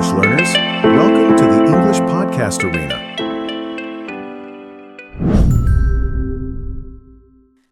English learners. Welcome to the English Podcast Arena.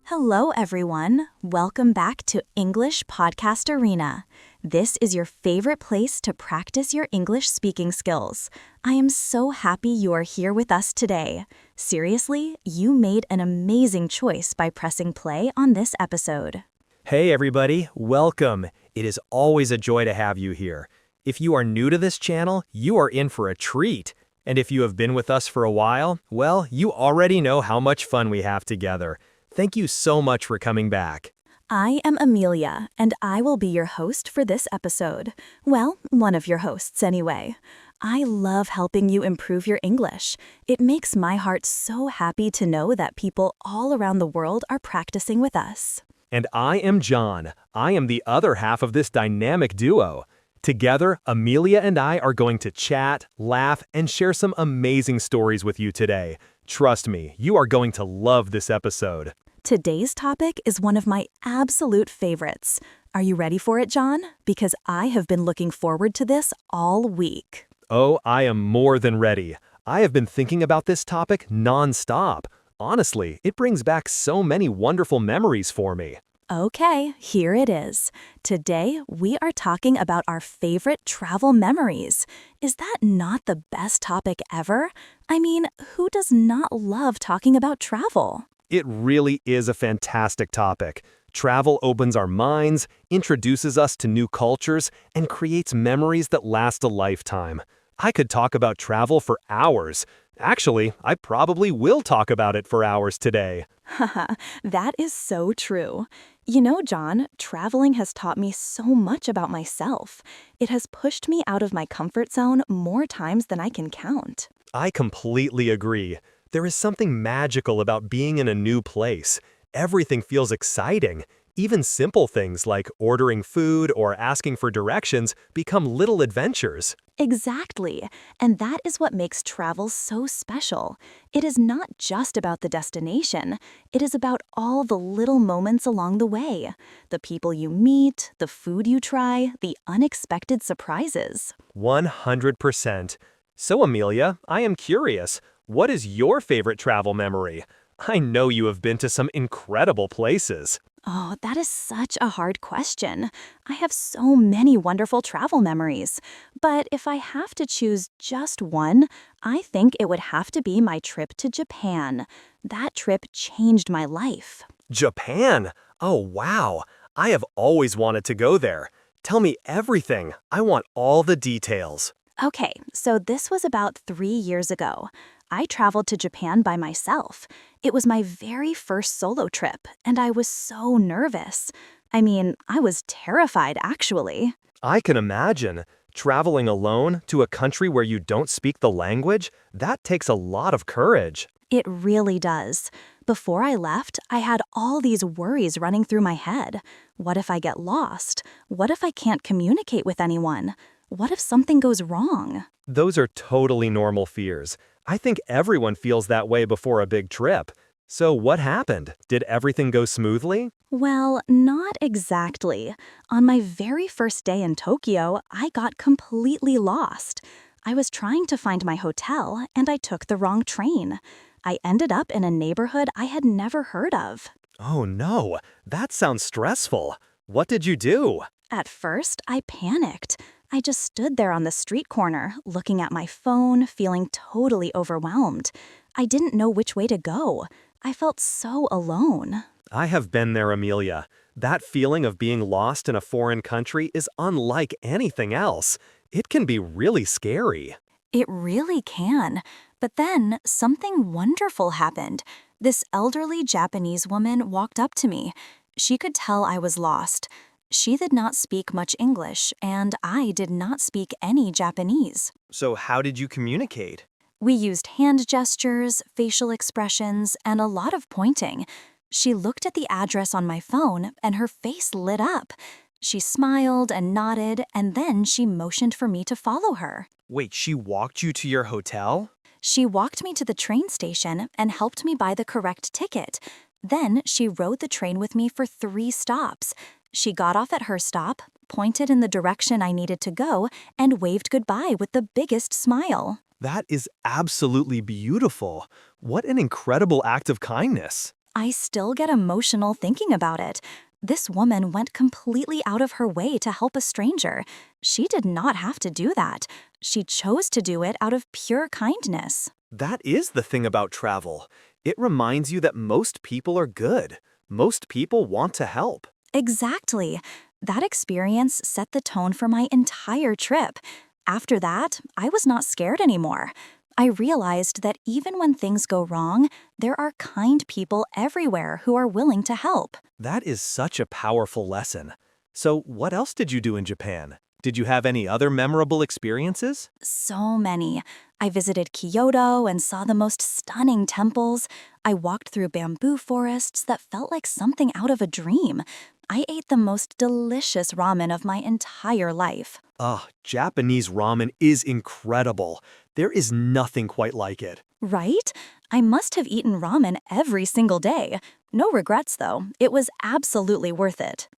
Hello, everyone. Welcome back to English Podcast Arena. This is your favorite place to practice your English speaking skills. I am so happy you are here with us today. Seriously, you made an amazing choice by pressing play on this episode. Hey everybody, welcome. It is always a joy to have you here. If you are new to this channel, you are in for a treat. And if you have been with us for a while, well, you already know how much fun we have together. Thank you so much for coming back. I am Amelia, and I will be your host for this episode. Well, one of your hosts anyway. I love helping you improve your English. It makes my heart so happy to know that people all around the world are practicing with us. And I am John. I am the other half of this dynamic duo. Together, Amelia and I are going to chat, laugh, and share some amazing stories with you today. Trust me, you are going to love this episode. Today's topic is one of my absolute favorites. Are you ready for it, John? Because I have been looking forward to this all week. Oh, I am more than ready. I have been thinking about this topic non-stop. Honestly, it brings back so many wonderful memories for me. Okay, here it is. Today, we are talking about our favorite travel memories. Is that not the best topic ever? I mean, who does not love talking about travel? It really is a fantastic topic. Travel opens our minds, introduces us to new cultures, and creates memories that last a lifetime. I could talk about travel for hours. Actually, I probably will talk about it for hours today. Haha, that is so true. You know, John, traveling has taught me so much about myself. It has pushed me out of my comfort zone more times than I can count. I completely agree. There is something magical about being in a new place. Everything feels exciting. Even simple things like ordering food or asking for directions become little adventures. Exactly. And that is what makes travel so special. It is not just about the destination. It is about all the little moments along the way. The people you meet, the food you try, the unexpected surprises. 100%. So, Amelia, I am curious. What is your favorite travel memory? I know you have been to some incredible places. Oh, that is such a hard question. I have so many wonderful travel memories. But if I have to choose just one, I think it would have to be my trip to Japan. That trip changed my life. Japan? Oh, wow. I have always wanted to go there. Tell me everything. I want all the details. Okay, so this was about 3 years ago. I traveled to Japan by myself. It was my very first solo trip, and I was so nervous. I mean, I was terrified, actually. I can imagine. Traveling alone to a country where you don't speak the language, that takes a lot of courage. It really does. Before I left, I had all these worries running through my head. What if I get lost? What if I can't communicate with anyone? What if something goes wrong? Those are totally normal fears. I think everyone feels that way before a big trip. So what happened? Did everything go smoothly? Well, not exactly. On my very first day in Tokyo, I got completely lost. I was trying to find my hotel, and I took the wrong train. I ended up in a neighborhood I had never heard of. Oh no, that sounds stressful. What did you do? At first, I panicked. I just stood there on the street corner, looking at my phone, feeling totally overwhelmed. I didn't know which way to go. I felt so alone. I have been there, Amelia. That feeling of being lost in a foreign country is unlike anything else. It can be really scary. It really can. But then something wonderful happened. This elderly Japanese woman walked up to me. She could tell I was lost. She did not speak much English, and I did not speak any Japanese. So how did you communicate? We used hand gestures, facial expressions, and a lot of pointing. She looked at the address on my phone, and her face lit up. She smiled and nodded, and then she motioned for me to follow her. Wait, she walked you to your hotel? She walked me to the train station and helped me buy the correct ticket. Then she rode the train with me for 3 stops. She got off at her stop, pointed in the direction I needed to go, and waved goodbye with the biggest smile. That is absolutely beautiful. What an incredible act of kindness. I still get emotional thinking about it. This woman went completely out of her way to help a stranger. She did not have to do that. She chose to do it out of pure kindness. That is the thing about travel. It reminds you that most people are good. Most people want to help. Exactly. That experience set the tone for my entire trip. After that, I was not scared anymore. I realized that even when things go wrong, there are kind people everywhere who are willing to help. That is such a powerful lesson. So, what else did you do in Japan? Did you have any other memorable experiences? So many. I visited Kyoto and saw the most stunning temples. I walked through bamboo forests that felt like something out of a dream. I ate the most delicious ramen of my entire life. Japanese ramen is incredible. There is nothing quite like it. Right? I must have eaten ramen every single day. No regrets, though. It was absolutely worth it.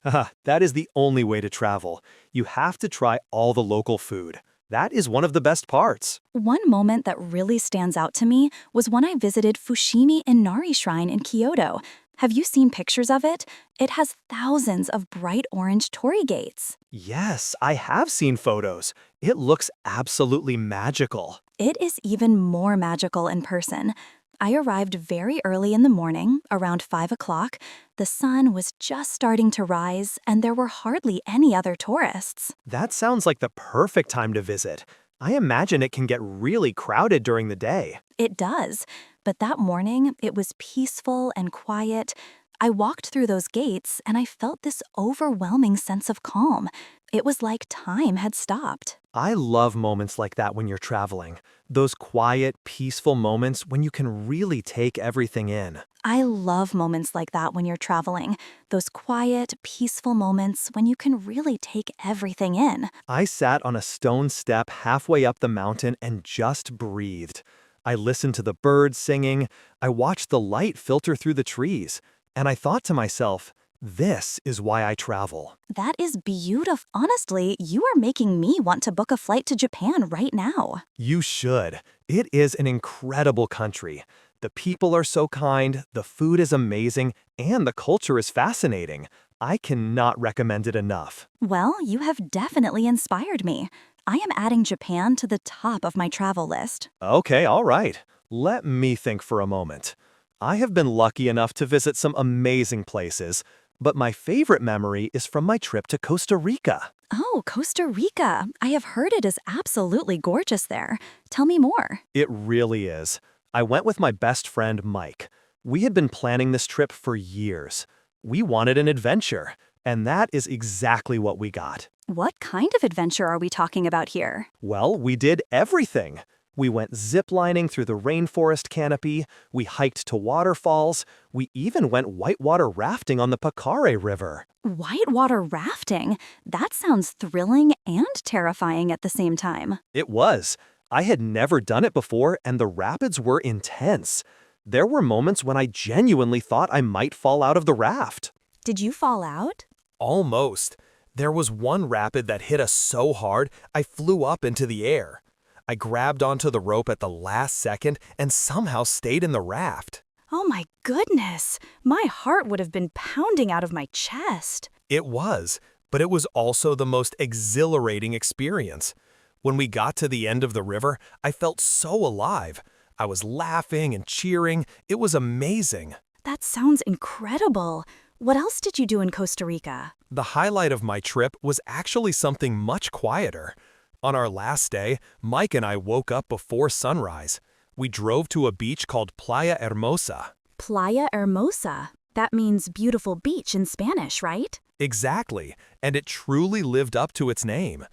That is the only way to travel. You have to try all the local food. That is one of the best parts. One moment that really stands out to me was when I visited Fushimi Inari Shrine in Kyoto. Have you seen pictures of it? It has thousands of bright orange torii gates. Yes, I have seen photos. It looks absolutely magical. It is even more magical in person. I arrived very early in the morning, around 5 o'clock. The sun was just starting to rise, and there were hardly any other tourists. That sounds like the perfect time to visit. I imagine it can get really crowded during the day. It does, but that morning it was peaceful and quiet. I walked through those gates, and I felt this overwhelming sense of calm. It was like time had stopped. I love moments like that when you're traveling. Those quiet, peaceful moments when you can really take everything in. I love moments like that when you're traveling. Those quiet, peaceful moments when you can really take everything in. I sat on a stone step halfway up the mountain and just breathed. I listened to the birds singing. I watched the light filter through the trees. And I thought to myself, this is why I travel. That is beautiful. Honestly, you are making me want to book a flight to Japan right now. You should. It is an incredible country. The people are so kind, the food is amazing, and the culture is fascinating. I cannot recommend it enough. Well, you have definitely inspired me. I am adding Japan to the top of my travel list. Okay, all right. Let me think for a moment. I have been lucky enough to visit some amazing places, but my favorite memory is from my trip to Costa Rica. Oh, Costa Rica. I have heard it is absolutely gorgeous there. Tell me more. It really is. I went with my best friend, Mike. We had been planning this trip for years. We wanted an adventure, and that is exactly what we got. What kind of adventure are we talking about here? Well, we did everything. We went ziplining through the rainforest canopy, we hiked to waterfalls, we even went whitewater rafting on the Pacare River. Whitewater rafting? That sounds thrilling and terrifying at the same time. It was. I had never done it before, and the rapids were intense. There were moments when I genuinely thought I might fall out of the raft. Did you fall out? Almost. There was one rapid that hit us so hard, I flew up into the air. I grabbed onto the rope at the last second and somehow stayed in the raft. Oh my goodness! My heart would have been pounding out of my chest. It was, but it was also the most exhilarating experience. When we got to the end of the river, I felt so alive. I was laughing and cheering. It was amazing. That sounds incredible. What else did you do in Costa Rica? The highlight of my trip was actually something much quieter. On our last day, Mike and I woke up before sunrise. We drove to a beach called Playa Hermosa. Playa Hermosa. That means beautiful beach in Spanish, right? Exactly, and it truly lived up to its name.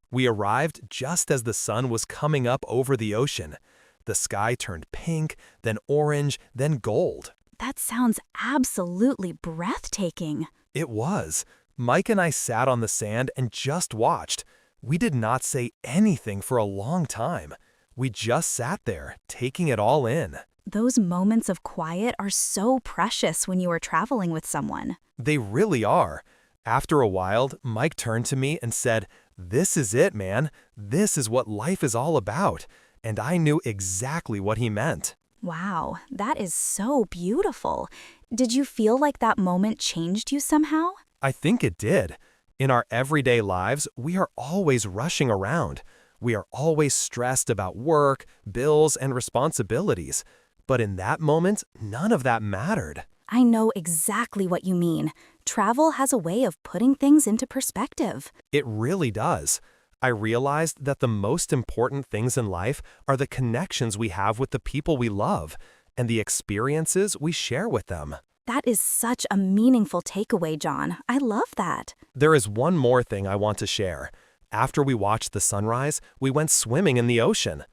We arrived just as the sun was coming up over the ocean. The sky turned pink, then orange, then gold. That sounds absolutely breathtaking. It was. Mike and I sat on the sand and just watched. We did not say anything for a long time. We just sat there, taking it all in. Those moments of quiet are so precious when you are traveling with someone. They really are. After a while, Mike turned to me and said, "This is it, man. This is what life is all about." And I knew exactly what he meant. Wow, that is so beautiful. Did you feel like that moment changed you somehow? I think it did. In our everyday lives, we are always rushing around. We are always stressed about work, bills, and responsibilities. But in that moment, none of that mattered. I know exactly what you mean. Travel has a way of putting things into perspective. It really does. I realized that the most important things in life are the connections we have with the people we love and the experiences we share with them. That is such a meaningful takeaway, John. I love that. There is one more thing I want to share. After we watched the sunrise, we went swimming in the ocean.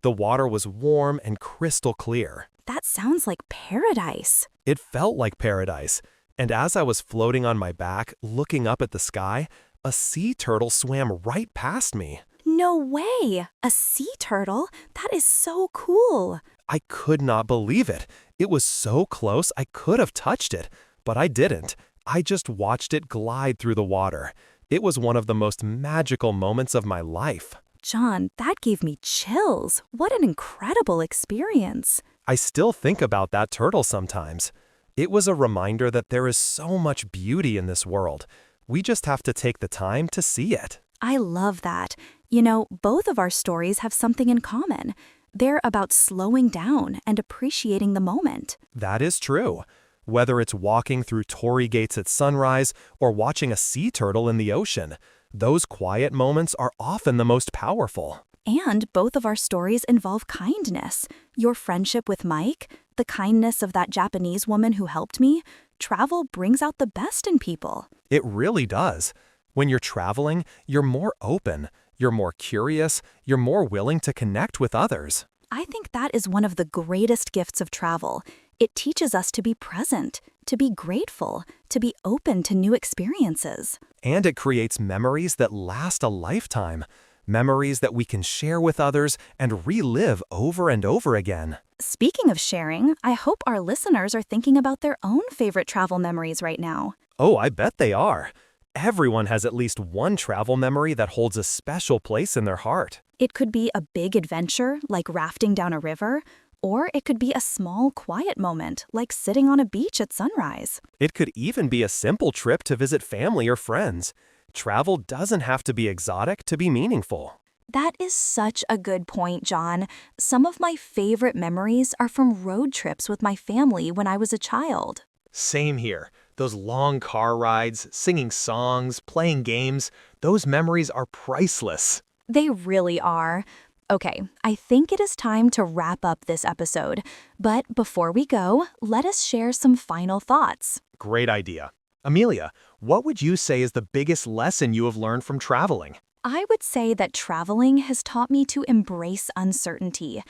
The water was warm and crystal clear. That sounds like paradise. It felt like paradise. And as I was floating on my back, looking up at the sky, a sea turtle swam right past me. No way! A sea turtle? That is so cool. I could not believe it. It was so close I could have touched it, but I didn't. I just watched it glide through the water. It was one of the most magical moments of my life. John, that gave me chills. What an incredible experience. I still think about that turtle sometimes. It was a reminder that there is so much beauty in this world. We just have to take the time to see it. I love that. You know, both of our stories have something in common. They're about slowing down and appreciating the moment. That is true. Whether it's walking through torii gates at sunrise or watching a sea turtle in the ocean, those quiet moments are often the most powerful. And both of our stories involve kindness. Your friendship with Mike, the kindness of that Japanese woman who helped me. Travel brings out the best in people. It really does. When you're traveling, you're more open, you're more curious, you're more willing to connect with others. I think that is one of the greatest gifts of travel. It teaches us to be present, to be grateful, to be open to new experiences. And it creates memories that last a lifetime. Memories that we can share with others and relive over and over again. Speaking of sharing, I hope our listeners are thinking about their own favorite travel memories right now. Oh, I bet they are. Everyone has at least one travel memory that holds a special place in their heart. It could be a big adventure, like rafting down a river, or it could be a small, quiet moment, like sitting on a beach at sunrise. It could even be a simple trip to visit family or friends. Travel doesn't have to be exotic to be meaningful. That is such a good point, John. Some of my favorite memories are from road trips with my family when I was a child. Same here. Those long car rides, singing songs, playing games, those memories are priceless. They really are. Okay, I think it is time to wrap up this episode. But before we go, let us share some final thoughts. Great idea. Amelia, what would you say is the biggest lesson you have learned from traveling? I would say that traveling has taught me to embrace uncertainty.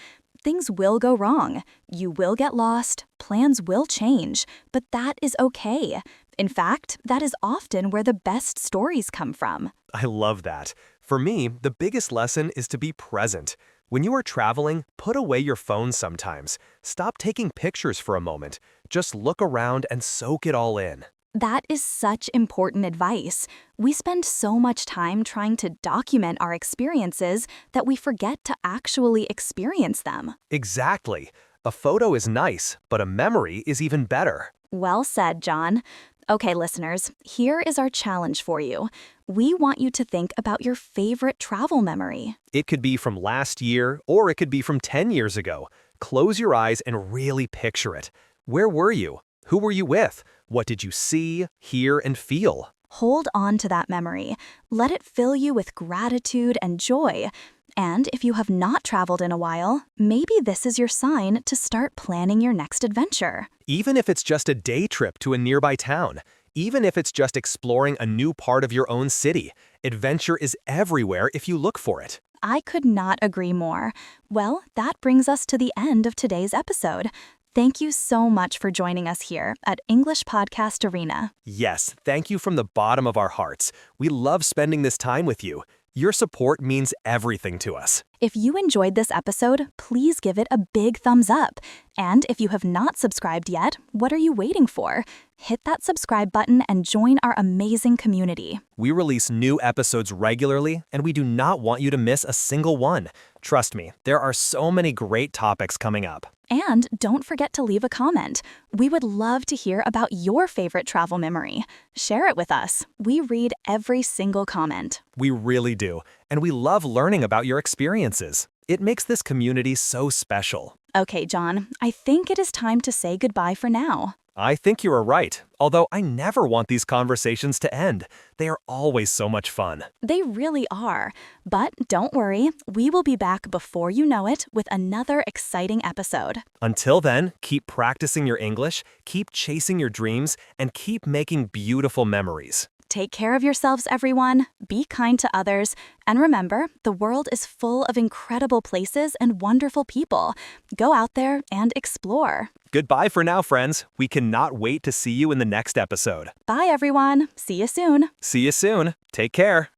Things will go wrong. You will get lost. Plans will change. But that is okay. In fact, that is often where the best stories come from. I love that. For me, the biggest lesson is to be present. When you are traveling, put away your phone sometimes. Stop taking pictures for a moment. Just look around and soak it all in. That is such important advice. We spend so much time trying to document our experiences that we forget to actually experience them. Exactly. A photo is nice, but a memory is even better. Well said, John. Okay, listeners, here is our challenge for you. We want you to think about your favorite travel memory. It could be from last year, or it could be from 10 years ago. Close your eyes and really picture it. Where were you? Who were you with? What did you see, hear, and feel? Hold on to that memory. Let it fill you with gratitude and joy. And if you have not traveled in a while, maybe this is your sign to start planning your next adventure. Even if it's just a day trip to a nearby town, even if it's just exploring a new part of your own city, adventure is everywhere if you look for it. I could not agree more. Well, that brings us to the end of today's episode. Thank you so much for joining us here at English Podcast Arena. Yes, thank you from the bottom of our hearts. We love spending this time with you. Your support means everything to us. If you enjoyed this episode, please give it a big thumbs up. And if you have not subscribed yet, what are you waiting for? Hit that subscribe button and join our amazing community. We release new episodes regularly, and we do not want you to miss a single one. Trust me, there are so many great topics coming up. And don't forget to leave a comment. We would love to hear about your favorite travel memory. Share it with us. We read every single comment. We really do, and we love learning about your experiences. It makes this community so special. Okay, John, I think it is time to say goodbye for now. I think you are right, although I never want these conversations to end. They are always so much fun. They really are. But don't worry, we will be back before you know it with another exciting episode. Until then, keep practicing your English, keep chasing your dreams, and keep making beautiful memories. Take care of yourselves, everyone. Be kind to others. And remember, the world is full of incredible places and wonderful people. Go out there and explore. Goodbye for now, friends. We cannot wait to see you in the next episode. Bye, everyone. See you soon. See you soon. Take care.